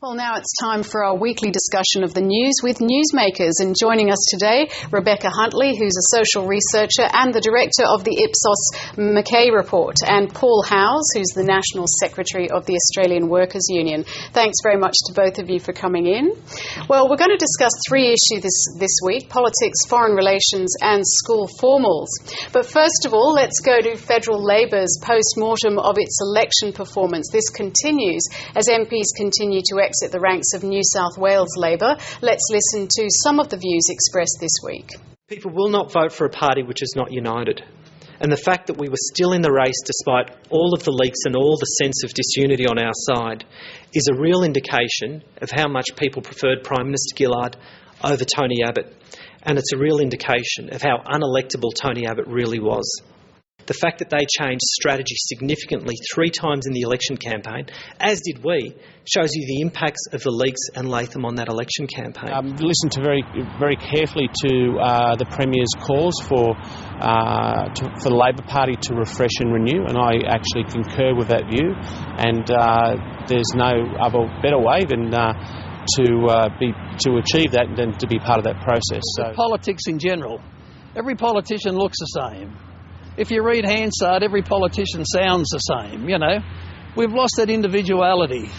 Well, now it's time for our weekly discussion of the news with Newsmakers. And joining us today, Rebecca Huntley, who's a social researcher and the director of the Ipsos Mackay report, and Paul Howes, who's the National Secretary of the Australian Workers' Union. Thanks very much to both of you for coming in. Well, we're going to discuss three issues this week: politics, foreign relations and school formals. But first of all, let's go to Federal Labor's post-mortem of its election performance. This continues as MPs continue to exit the ranks of New South Wales Labor. Let's listen to some of the views expressed this week. People will not vote for a party which is not united. And the fact that we were still in the race despite all of the leaks and all the sense of disunity on our side is a real indication of how much people preferred Prime Minister Gillard over Tony Abbott. And it's a real indication of how unelectable Tony Abbott really was. The fact that they changed strategy significantly 3 times in the election campaign, as did we, shows you the impacts of the leaks and Latham on that election campaign. Listened to very carefully to the Premier's calls for the Labor Party to refresh and renew, and I actually concur with that view. And there's no other better way than to achieve that than to be part of that process. So, politics in general, every politician looks the same. If you read Hansard, every politician sounds the same, you know. We've lost that individuality.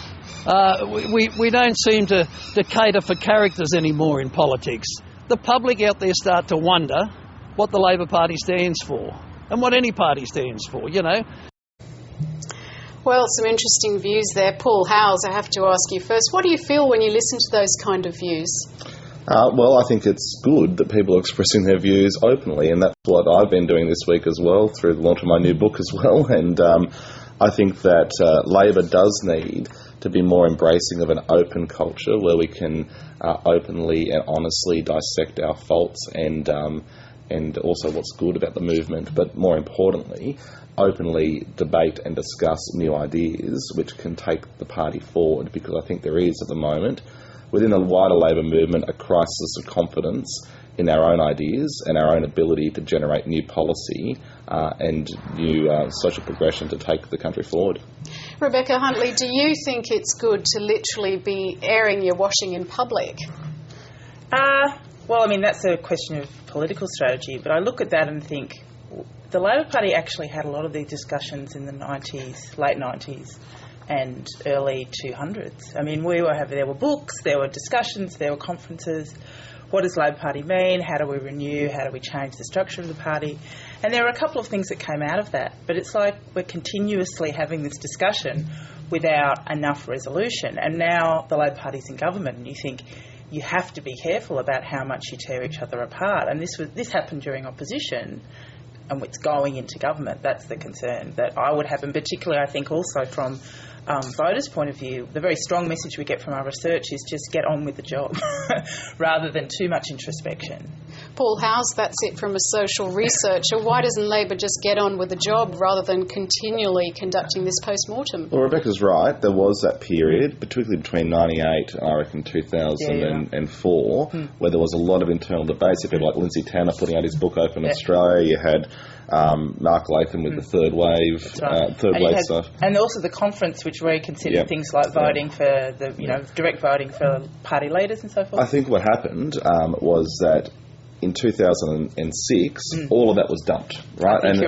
We don't seem to cater for characters anymore in politics. The public out there start to wonder what the Labor Party stands for and what any party stands for, you know. Well, some interesting views there. Paul Howes, I have to ask you first, what do you feel when you listen to those kind of views? Well, I think it's good that people are expressing their views openly, and that's what I've been doing this week as well, through the launch of my new book as well. And I think that Labor does need to be more embracing of an open culture where we can openly and honestly dissect our faults and also what's good about the movement, but more importantly, openly debate and discuss new ideas which can take the party forward, because I think there is at the moment, within the wider Labor movement, a crisis of confidence in our own ideas and our own ability to generate new policy and new social progression to take the country forward. Rebecca Huntley, do you think it's good to literally be airing your washing in public? Well, I mean, that's a question of political strategy, but I look at that and think the Labor Party actually had a lot of these discussions in the 90s, late 90s, and early 200s. I mean, there were books, there were discussions, there were conferences. What does Labor Party mean? How do we renew? How do we change the structure of the party? And there are a couple of things that came out of that. But it's like we're continuously having this discussion without enough resolution. And now the Labor Party's in government, and you think you have to be careful about how much you tear each other apart. And this happened during opposition, and it's going into government. That's the concern that I would have, and particularly I think also from voters' point of view, the very strong message we get from our research is just get on with the job rather than too much introspection. Paul Howes, that's it from a social researcher. Why doesn't Labor just get on with the job rather than continually conducting this post-mortem? Well, Rebecca's right. There was that period, particularly between 98 and I reckon 2004, where there was a lot of internal debates. You had people like Lindsay Tanner putting out his book Open Australia. You had Mark Latham with the third wave, stuff. And also the conference which reconsidered things like voting for direct voting for party leaders and so forth. I think what happened was that in 2006, all of that was dumped, right? And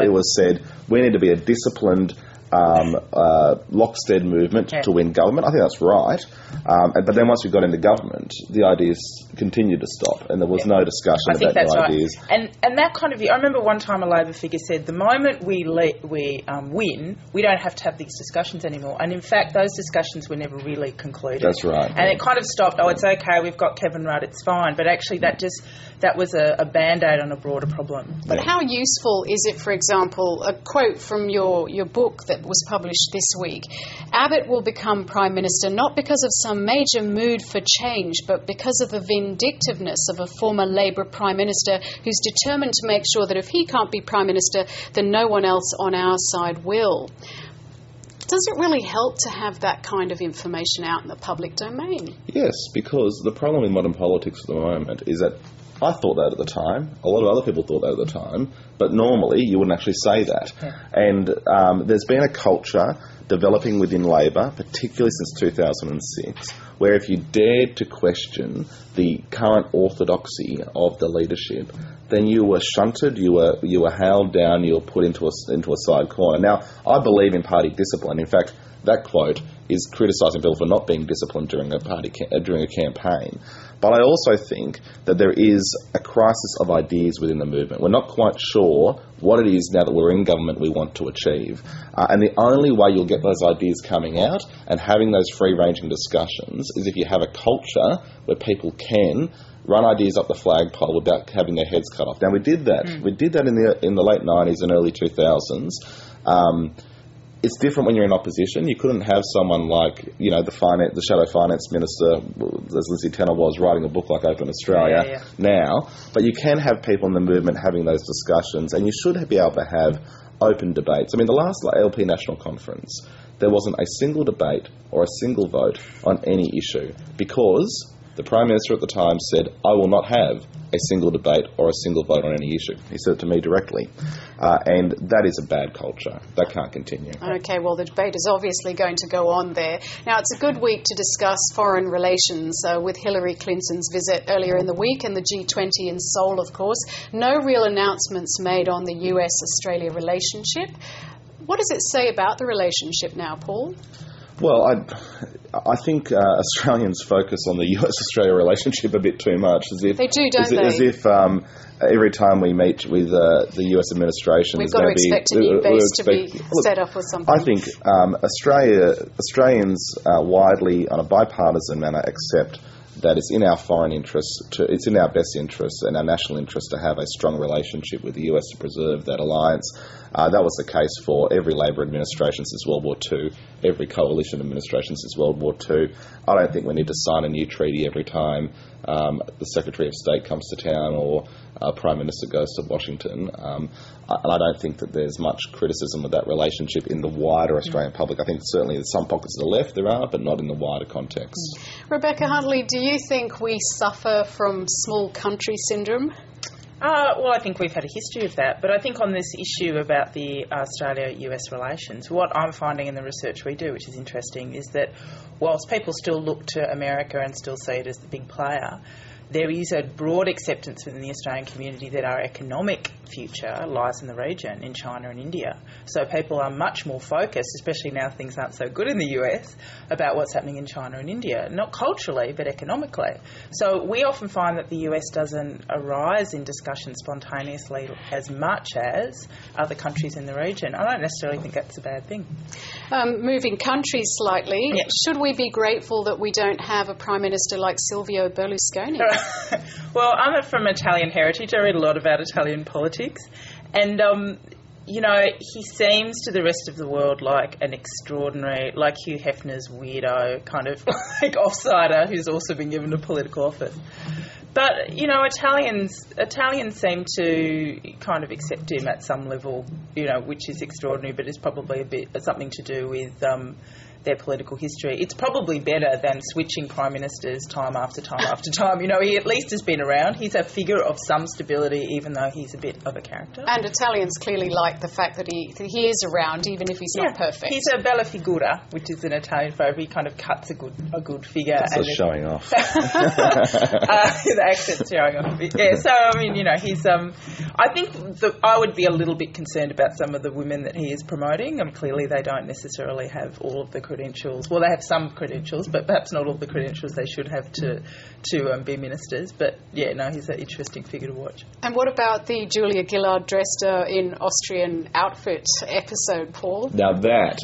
it was said, we need to be a disciplined Lockstead movement to win government. I think that's right. But then once we got into government, the ideas continued to stop, and there was no discussion about new ideas. And that kind of view, I remember one time a Labor figure said, the moment we win, we don't have to have these discussions anymore. And in fact, those discussions were never really concluded. That's right. And it kind of stopped, it's okay, we've got Kevin Rudd, it's fine. But actually that was a band-aid on a broader problem. But how useful is it, for example, a quote from your book that was published this week: Abbott will become Prime Minister not because of some major mood for change, but because of the vindictiveness of a former Labor Prime Minister who's determined to make sure that if he can't be Prime Minister, then no one else on our side will. Does it really help to have that kind of information out in the public domain? Yes, because the problem in modern politics at the moment is that I thought that at the time. A lot of other people thought that at the time. But normally you wouldn't actually say that. Yeah. And there's been a culture developing within Labor, particularly since 2006, where if you dared to question the current orthodoxy of the leadership, then you were shunted, you were held down, you were put into a side corner. Now, I believe in party discipline. In fact, that quote is criticising people for not being disciplined during a campaign. But I also think that there is a crisis of ideas within the movement. We're not quite sure what it is now that we're in government we want to achieve. And the only way you'll get those ideas coming out and having those free-ranging discussions is if you have a culture where people can run ideas up the flagpole without having their heads cut off. Now, we did that. We did that in the late 90s and early 2000s. It's different when you're in opposition. You couldn't have someone like, the shadow finance minister, as Lindsay Tanner was, writing a book like Open Australia now. But you can have people in the movement having those discussions, and you should be able to have open debates. I mean, the last LP National Conference, there wasn't a single debate or a single vote on any issue because the Prime Minister at the time said, I will not have a single debate or a single vote on any issue. He said it to me directly. And that is a bad culture. That can't continue. Okay, well, the debate is obviously going to go on there. Now, it's a good week to discuss foreign relations with Hillary Clinton's visit earlier in the week and the G20 in Seoul, of course. No real announcements made on the US-Australia relationship. What does it say about the relationship now, Paul? Well, I think Australians focus on the US-Australia relationship a bit too much. As if, they do, don't they? As if every time we meet with the US administration, we've got to expect a new base to be set up or something. I think Australians widely, on a bipartisan manner, accept that it's in our foreign interest, it's in our best interest and our national interest to have a strong relationship with the US to preserve that alliance. That was the case for every Labor administration since World War II, every coalition administration since World War II. I don't think we need to sign a new treaty every time the Secretary of State comes to town or Prime Minister goes to Washington. And I don't think that there's much criticism of that relationship in the wider Australian public. I think certainly in some pockets of the left there are, but not in the wider context. Rebecca Huntley, do you think we suffer from small country syndrome? Well, I think we've had a history of that. But I think on this issue about the Australia-US relations, what I'm finding in the research we do, which is interesting, is that whilst people still look to America and still see it as the big player, there is a broad acceptance within the Australian community that our economic future lies in the region, in China and India. So people are much more focused, especially now things aren't so good in the US, about what's happening in China and India, not culturally, but economically. So we often find that the US doesn't arise in discussion spontaneously as much as other countries in the region. I don't necessarily think that's a bad thing. Moving countries slightly, should we be grateful that we don't have a Prime Minister like Silvio Berlusconi? Well, I'm from Italian heritage. I read a lot about Italian politics. And, he seems to the rest of the world like an extraordinary, like Hugh Hefner's weirdo, kind of like offsider who's also been given a political office. But, Italians seem to kind of accept him at some level, which is extraordinary, but is probably something to do with their political history. It's probably better than switching prime ministers time after time after time. He at least has been around. He's a figure of some stability, even though he's a bit of a character. And Italians clearly like the fact that he is around, even if he's not perfect. He's a bella figura, which is an Italian phrase. He kind of cuts a good figure. That's showing off. The accent's showing off a bit. Yeah, so, he's... I think I would be a little bit concerned about some of the women that he is promoting. Clearly they don't necessarily have all of the credentials. Well, they have some credentials, but perhaps not all the credentials they should have to be ministers. But, he's an interesting figure to watch. And what about the Julia Gillard dressed in Austrian outfit episode, Paul? Now that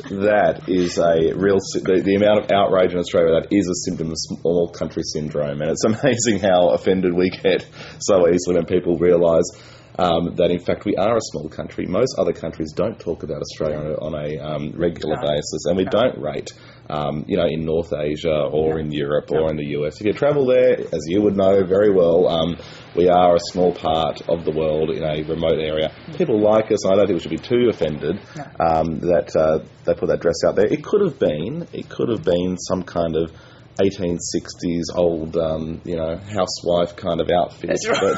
is a real... The amount of outrage in Australia, that is a symptom of small country syndrome. And it's amazing how offended we get so easily when people realise that in fact we are a small country. Most other countries don't talk about Australia on a regular basis, and we don't rate, in North Asia or in Europe or in the US. If you travel there, as you would know very well, we are a small part of the world in a remote area. People like us, and I don't think we should be too offended that they put that dress out there. It could have been some kind of 1860s old, housewife kind of outfit. That's right.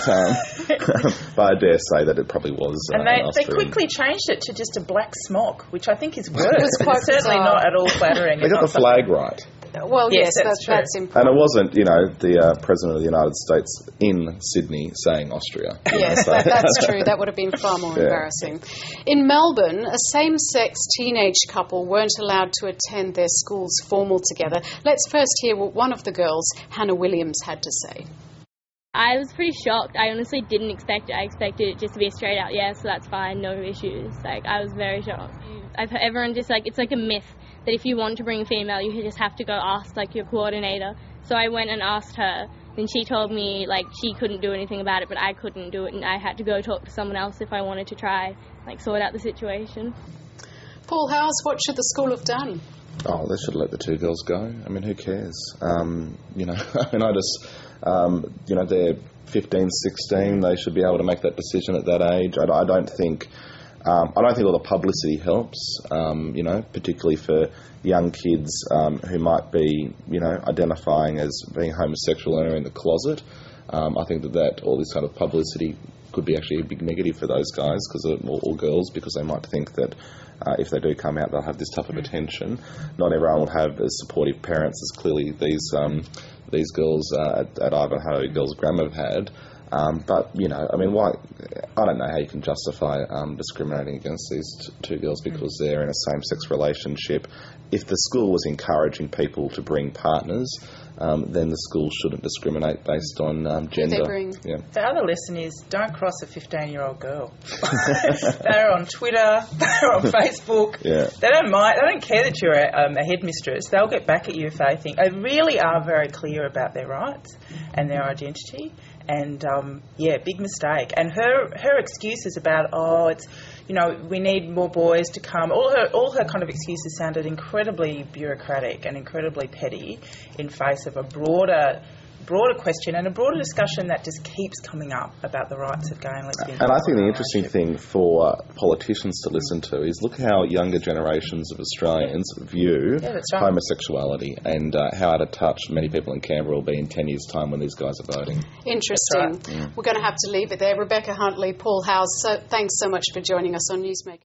But I dare say that it probably was. And they quickly changed it to just a black smock, which I think is worse. It's certainly bizarre. not at all flattering. They got the flag right. Well, yes, that's important. And it wasn't, the President of the United States in Sydney saying Austria. Yes, that's true. That would have been far more embarrassing. In Melbourne, a same-sex teenage couple weren't allowed to attend their school's formal together. Let's first hear what one of the girls, Hannah Williams, had to say. I was pretty shocked. I honestly didn't expect it. I expected it just to be a straight out yes, so that's fine, no issues. I was very shocked. Everyone just, it's like a myth that if you want to bring a female, you just have to go ask, your coordinator. So I went and asked her, and she told me, she couldn't do anything about it, but I couldn't do it, and I had to go talk to someone else if I wanted to try, sort out the situation. Paul Howes, what should the school have done? Oh, they should let the two girls go. I mean, who cares? They're 15, 16. They should be able to make that decision at that age. I don't think all the publicity helps, particularly for young kids who might be, identifying as being homosexual and are in the closet. I think that all this kind of publicity could be actually a big negative for those guys, or girls, because they might think that if they do come out, they'll have this type of attention. Not everyone will have as supportive parents as clearly these girls at Ivanhoe Girls' Grammar have had. Why? I don't know how you can justify discriminating against these two girls because they're in a same-sex relationship. If the school was encouraging people to bring partners, then the school shouldn't discriminate based on gender. Yeah. The other lesson is don't cross a 15-year-old girl. They're on Twitter, they're on Facebook. Yeah. They don't mind. They don't care that you're a headmistress. They'll get back at you if they think. They really are very clear about their rights and their identity. And big mistake. And her excuses about we need more boys to come. All her kind of excuses sounded incredibly bureaucratic and incredibly petty in face of a broader question and a broader discussion that just keeps coming up about the rights of gay and lesbian. And I think the interesting thing for politicians to listen to is look how younger generations of Australians view homosexuality and how out of touch many people in Canberra will be in 10 years' time when these guys are voting. Interesting. We're going to have to leave it there. Rebecca Huntley, Paul Howes, thanks so much for joining us on Newsmakers.